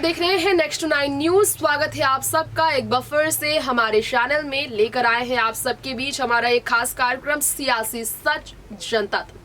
देख रहे हैं नेक्स्ट 9 न्यूज। स्वागत है आप सबका एक बार फिर से हमारे चैनल में। लेकर आए हैं आप सबके बीच हमारा एक खास कार्यक्रम सियासी सच जनता तक।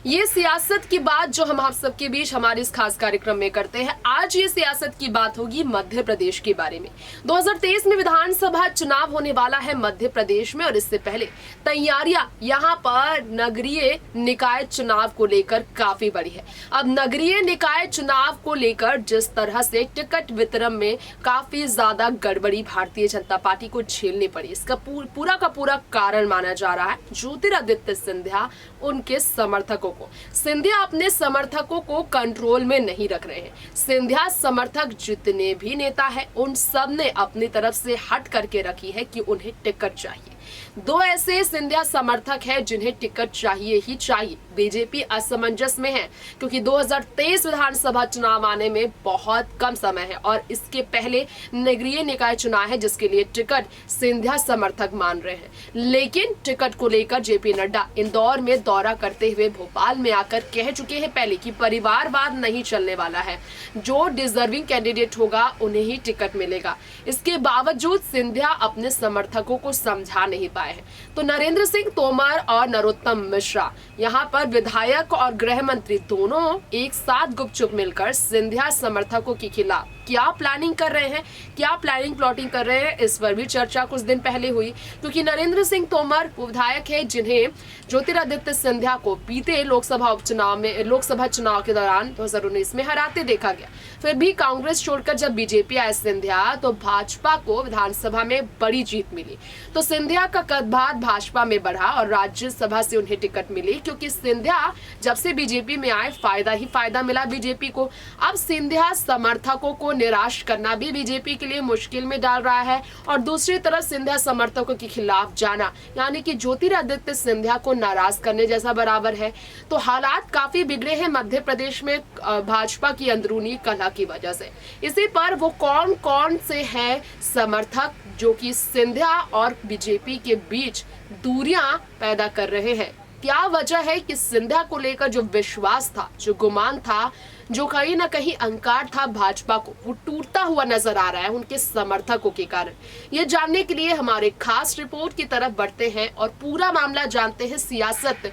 ये सियासत की बात जो हम आप सबके बीच हमारे इस खास कार्यक्रम में करते हैं। आज ये सियासत की बात होगी मध्य प्रदेश के बारे में। 2023 में विधानसभा चुनाव होने वाला है मध्य प्रदेश में और इससे पहले तैयारियां यहाँ पर नगरीय निकाय चुनाव को लेकर काफी बड़ी है। अब नगरीय निकाय चुनाव को लेकर जिस तरह से टिकट वितरण में काफी ज्यादा गड़बड़ी भारतीय जनता पार्टी को झेलनी पड़ी, इसका पूरा का पूरा कारण माना जा रहा है ज्योतिरादित्य सिंधिया उनके समर्थकों को। सिंधिया अपने समर्थकों को कंट्रोल में नहीं रख रहे हैं। सिंधिया समर्थक जितने भी नेता हैं उन सब ने अपनी तरफ से हट करके रखी है कि उन्हें टिकट चाहिए। दो ऐसे सिंधिया समर्थक हैं जिन्हें टिकट चाहिए ही चाहिए। बीजेपी असमंजस में है क्योंकि 2023 विधानसभा चुनाव आने में बहुत कम समय है और इसके पहले नगरीय निकाय चुनाव है जिसके लिए टिकट सिंधिया समर्थक मान रहे हैं। लेकिन टिकट को लेकर जेपी नड्डा इंदौर में दौरा करते हुए भोपाल में आकर कह चुके हैं पहले कि परिवारवाद नहीं चलने वाला है, जो डिजर्विंग कैंडिडेट होगा उन्हें ही टिकट मिलेगा। इसके बावजूद सिंधिया अपने समर्थकों को समझा नहीं पाए हैं। तो नरेंद्र सिंह तोमर और नरोत्तम मिश्रा यहाँ पर विधायक और गृह मंत्री दोनों एक साथ गुपचुप मिलकर सिंधिया समर्थकों के खिलाफ क्या प्लानिंग कर रहे हैं, क्या प्लानिंग प्लॉटिंग कर रहे हैं, इस पर भी चर्चा कुछ दिन पहले हुई। क्योंकि नरेंद्र सिंह तोमर विधायक है जिन्हें ज्योतिरादित्य सिंधिया को बीते लोकसभा चुनाव के दौरान 2019 में हराते देखा गया। फिर भी कांग्रेस छोड़कर जब बीजेपी आए सिंधिया तो भाजपा को विधानसभा में बड़ी जीत मिली। तो सिंधिया का कदभार भाजपा में बढ़ा और राज्यसभा से उन्हें टिकट मिली क्योंकि सिंधिया जब से बीजेपी में आए फायदा ही फायदा मिला बीजेपी को। अब सिंधिया समर्थकों को निराश करना भी बीजेपी के लिए मुश्किल में डाल रहा है और दूसरी तरफ सिंधिया समर्थकों के खिलाफ जाना यानी कि ज्योतिरादित्य सिंधिया को नाराज करने जैसा बराबर है। तो हालात काफी बिगड़े हैं मध्य प्रदेश में भाजपा की अंदरूनी कलह की वजह से। इसी पर वो कौन कौन से हैं समर्थक जो कि सिंधिया और बीजेपी के बीच दूरियां पैदा कर रहे हैं। क्या वजह है कि सिंधिया को लेकर जो विश्वास था, जो गुमान था, जो कहीं ना कहीं अहंकार था भाजपा को, वो टूटता हुआ नजर आ रहा है उनके समर्थकों के कारण। ये जानने के लिए हमारे खास रिपोर्ट की तरफ बढ़ते हैं और पूरा मामला जानते हैं। सियासत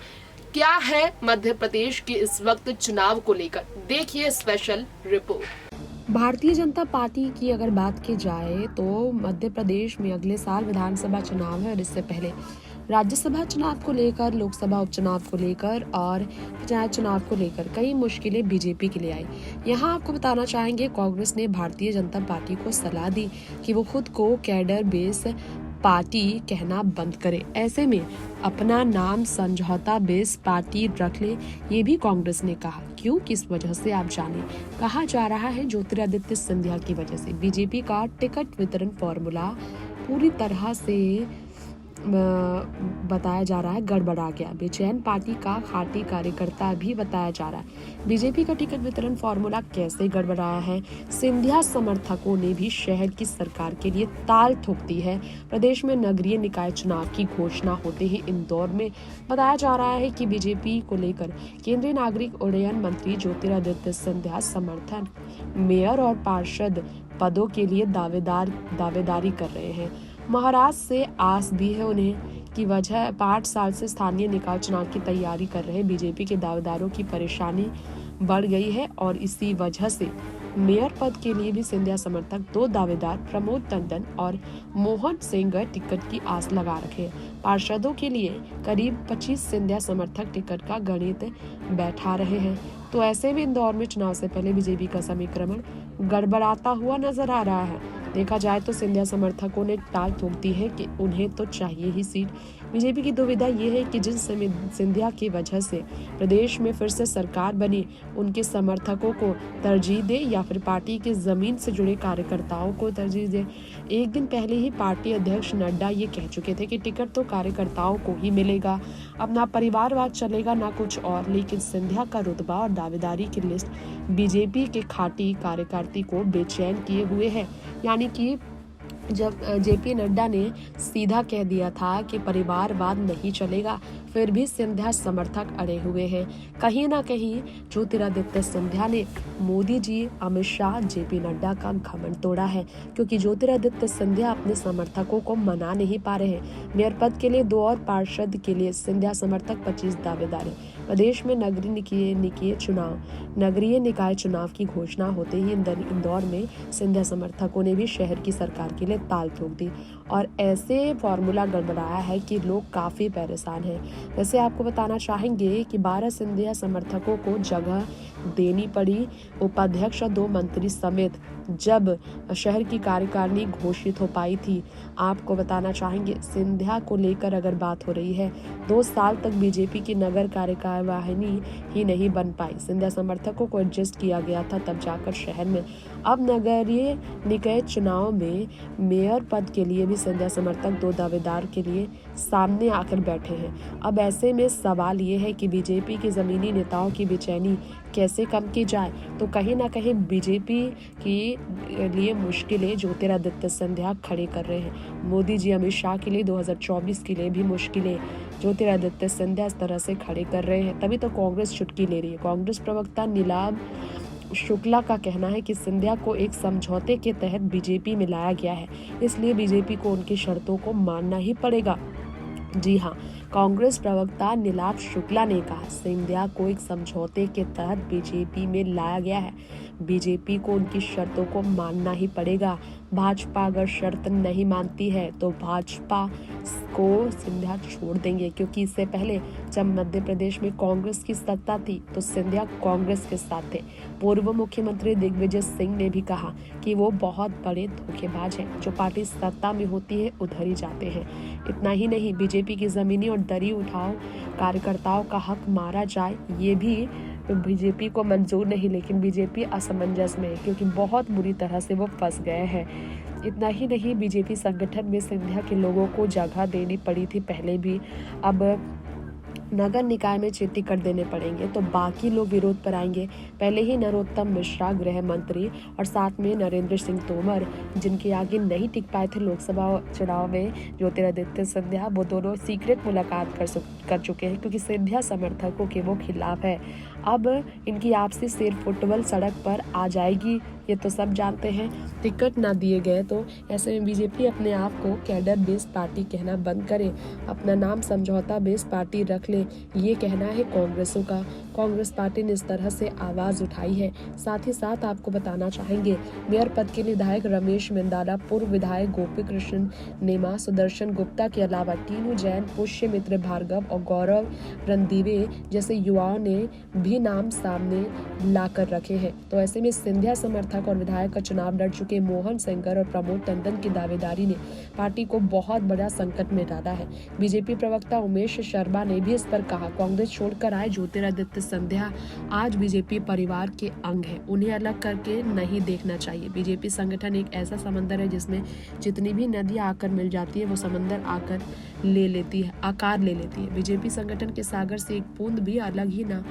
क्या है मध्य प्रदेश के इस वक्त चुनाव को लेकर, देखिए special report. Bharatiya Janata party की अगर बात की जाए तो मध्य प्रदेश में अगले साल विधानसभा चुनाव है और इससे पहले राज्यसभा चुनाव को लेकर, लोकसभा उपचुनाव को लेकर और पंचायत चुनाव को लेकर कई मुश्किलें बीजेपी के लिए आई। यहाँ आपको बताना चाहेंगे कांग्रेस ने भारतीय जनता पार्टी को सलाह दी कि वो खुद को कैडर बेस पार्टी कहना बंद करे। ऐसे में अपना नाम समझौता बेस पार्टी रख ले, ये भी कांग्रेस ने कहा। क्यों, किस वजह से आप जाने। कहा जा रहा है ज्योतिरादित्य सिंधिया की वजह से बीजेपी का टिकट वितरण फॉर्मूला पूरी तरह से बताया जा रहा है गड़बड़ा गया। बेचैन पार्टी का खाटी कार्यकर्ता भी बताया जा रहा है। बीजेपी का टिकट वितरण फॉर्मूला कैसे गड़बड़ाया है। सिंधिया समर्थकों ने भी शहर की सरकार के लिए ताल ठोक दी है। प्रदेश में नगरीय निकाय चुनाव की घोषणा होते ही इंदौर में बताया जा रहा है कि बीजेपी को लेकर केंद्रीय नागरिक उड्डयन मंत्री ज्योतिरादित्य सिंधिया समर्थन मेयर और पार्षद पदों के लिए दावेदारी कर रहे हैं। महाराष्ट्र से आस भी है उन्हें की वजह 5 साल से स्थानीय निकाय चुनाव की तैयारी कर रहे बीजेपी के दावेदारों की परेशानी बढ़ गई है और इसी वजह से मेयर पद के लिए भी सिंधिया समर्थक 2 दावेदार प्रमोद टंडन और मोहन सिंह टिकट की आस लगा रखे हैं। पार्षदों के लिए करीब 25 सिंधिया समर्थक टिकट का गणित बैठा रहे हैं। तो ऐसे में इंदौर में चुनाव से पहले बीजेपी का समीकरण गड़बड़ाता हुआ नजर आ रहा है। देखा जाए तो सिंधिया समर्थकों ने टाल ठोक दी है कि उन्हें तो चाहिए ही सीट। बीजेपी की दुविधा ये है कि जिस समय सिंधिया की वजह से प्रदेश में फिर से सरकार बनी, उनके समर्थकों को तरजीह दे या फिर पार्टी के जमीन से जुड़े कार्यकर्ताओं को तरजीह दे। एक दिन पहले ही पार्टी अध्यक्ष नड्डा ये कह चुके थे कि टिकट तो कार्यकर्ताओं को ही मिलेगा, अब ना परिवारवाद चलेगा ना कुछ और। लेकिन सिंधिया का रुतबा और दावेदारी की लिस्ट बीजेपी के खाटी कार्यकर्ता को बेचैन किए हुए है। यानी कि जब जेपी नड्डा ने सीधा कह दिया था कि परिवारवाद नहीं चलेगा, फिर भी सिंधिया समर्थक अड़े हुए हैं। कहीं ना कहीं ज्योतिरादित्य सिंधिया ने मोदी जी, अमित शाह, जेपी नड्डा का घमंड तोड़ा है, क्योंकि ज्योतिरादित्य सिंधिया अपने समर्थकों को मना नहीं पा रहे हैं। मेयर पद के लिए 2 और पार्षद के लिए सिंधिया समर्थक 25 दावेदार हैं। प्रदेश में नगरीय निकाय चुनाव की घोषणा होते ही इंदौर में सिंधिया समर्थकों ने भी शहर की सरकार के लिए ताल ठोक दी और ऐसे फॉर्मूला गड़बड़ाया है कि लोग काफी परेशान हैं। वैसे आपको बताना चाहेंगे कि 12 सिंधिया समर्थकों को जगह देनी पड़ी। उपाध्यक्ष और 2 मंत्री समेत जब शहर की कार्यकारिणी घोषित हो पाई थी। आपको बताना चाहेंगे, सिंधिया को लेकर अगर बात हो रही है, 2 साल तक बीजेपी की नगर कार्यकारिणी ही नहीं बन पाई। सिंधिया समर्थकों को एडजस्ट किया गया था, तब जाकर शहर में। अब नगरीय निकाय चुनाव में मेयर पद के लिए भी सिंधिया समर्थक 2 दावेदार के लिए सामने आकर बैठे हैं। अब ऐसे में सवाल ये है कि बीजेपी के जमीनी नेताओं की बेचैनी कैसे कम की जाए। तो कहीं ना कहीं बीजेपी के लिए मुश्किलें ज्योतिरादित्य सिंधिया खड़े कर रहे हैं। मोदी जी, अमित शाह के लिए 2024 के लिए भी मुश्किलें ज्योतिरादित्य सिंधिया इस तरह से खड़े कर रहे हैं। तभी तो कांग्रेस चुटकी ले रही है। कांग्रेस प्रवक्ता नीलाभ शुक्ला का कहना है कि सिंधिया को एक समझौते के तहत बीजेपी में लाया गया है, इसलिए बीजेपी को उनकी शर्तों को मानना ही पड़ेगा। जी हाँ, कांग्रेस प्रवक्ता नीलाभ शुक्ला ने कहा, सिंधिया को एक समझौते के तहत बीजेपी में लाया गया है, बीजेपी को उनकी शर्तों को मानना ही पड़ेगा। भाजपा अगर शर्त नहीं मानती है तो भाजपा को सिंधिया छोड़ देंगे, क्योंकि इससे पहले जब मध्य प्रदेश में कांग्रेस की सत्ता थी तो सिंधिया कांग्रेस के साथ थे। पूर्व मुख्यमंत्री दिग्विजय सिंह ने भी कहा कि वो बहुत बड़े धोखेबाज हैं, जो पार्टी सत्ता में होती है उधर ही जाते हैं। इतना ही नहीं, बीजेपी की जमीनी और दरी उठाओ कार्यकर्ताओं का हक मारा जाए, ये भी बीजेपी को मंजूर नहीं। लेकिन बीजेपी असमंजस में है, क्योंकि बहुत बुरी तरह से वो फंस गए हैं। इतना ही नहीं, बीजेपी संगठन में सिंधिया के लोगों को जगह देनी पड़ी थी पहले भी, अब नगर निकाय में टिकट देने पड़ेंगे तो बाकी लोग विरोध पर आएंगे। पहले ही नरोत्तम मिश्रा गृह मंत्री और साथ में नरेंद्र सिंह तोमर, जिनके आगे नहीं टिक पाए थे लोकसभा चुनाव में ज्योतिरादित्य सिंधिया, वो दोनों सीक्रेट मुलाकात कर चुके हैं, क्योंकि सिंधिया समर्थकों के वो खिलाफ है। अब इनकी आपसी सिर फुटबॉल सड़क पर आ जाएगी, ये तो सब जानते हैं। टिकट ना दिए गए तो ऐसे में बीजेपी अपने आप को कैडर बेस्ड पार्टी कहना बंद करे, अपना नाम समझौता बेस्ड पार्टी रख ले, ये कहना है कांग्रेसों का। कांग्रेस पार्टी ने इस तरह से आवाज उठाई है। साथ ही साथ आपको बताना चाहेंगे, मेयर पद के लिए विधायक रमेश मिंदाला, पूर्व विधायक गोपी कृष्ण नेमा, सुदर्शन गुप्ता के अलावा टीनू जैन, पुष्यमित्र भार्गव और गौरव रणदीवे जैसे युवाओं ने भी नाम सामने लाकर रखे हैं। तो ऐसे में सिंधिया समर्थक और विधायक का चुनाव लड़ चुके मोहन सेंगर और प्रमोद टंडन की दावेदारी ने पार्टी को बहुत बड़ा संकट में डाला है। बीजेपी प्रवक्ता उमेश शर्मा ने भी इस पर कहा, कांग्रेस छोड़कर आए ज्योतिरादित्य सिंधिया आज बीजेपी परिवार के अंग है, उन्हें अलग करके नहीं देखना चाहिए। बीजेपी संगठन एक ऐसा समंदर है जिसमें जितनी भी नदियां आकर मिल जाती है वो समंदर आकार ले लेती है। बीजेपी संगठन के सागर से एक बूंद भी अलग ही ना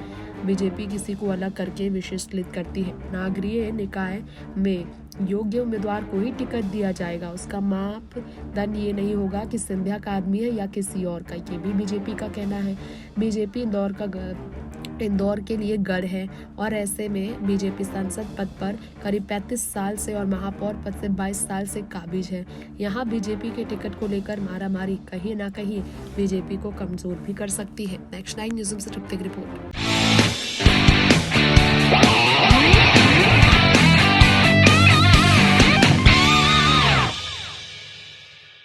बीजेपी किसी को अलग करके विशिष्ट करती है। नागरिक निकाय में योग्य उम्मीदवार को ही टिकट दिया जाएगा, उसका मापदंड ये नहीं होगा कि सिंधिया का आदमी है या किसी और का, ये भी बीजेपी का कहना है। बीजेपी इंदौर के लिए गढ़ है और ऐसे में बीजेपी सांसद पद पर करीब 35 साल से और महापौर पद से 22 साल से काबिज है। यहाँ बीजेपी के टिकट को लेकर मारामारी कहीं ना कहीं बीजेपी को कमजोर भी कर सकती है। नेक्स्ट 9 न्यूज़ से रिपोर्ट।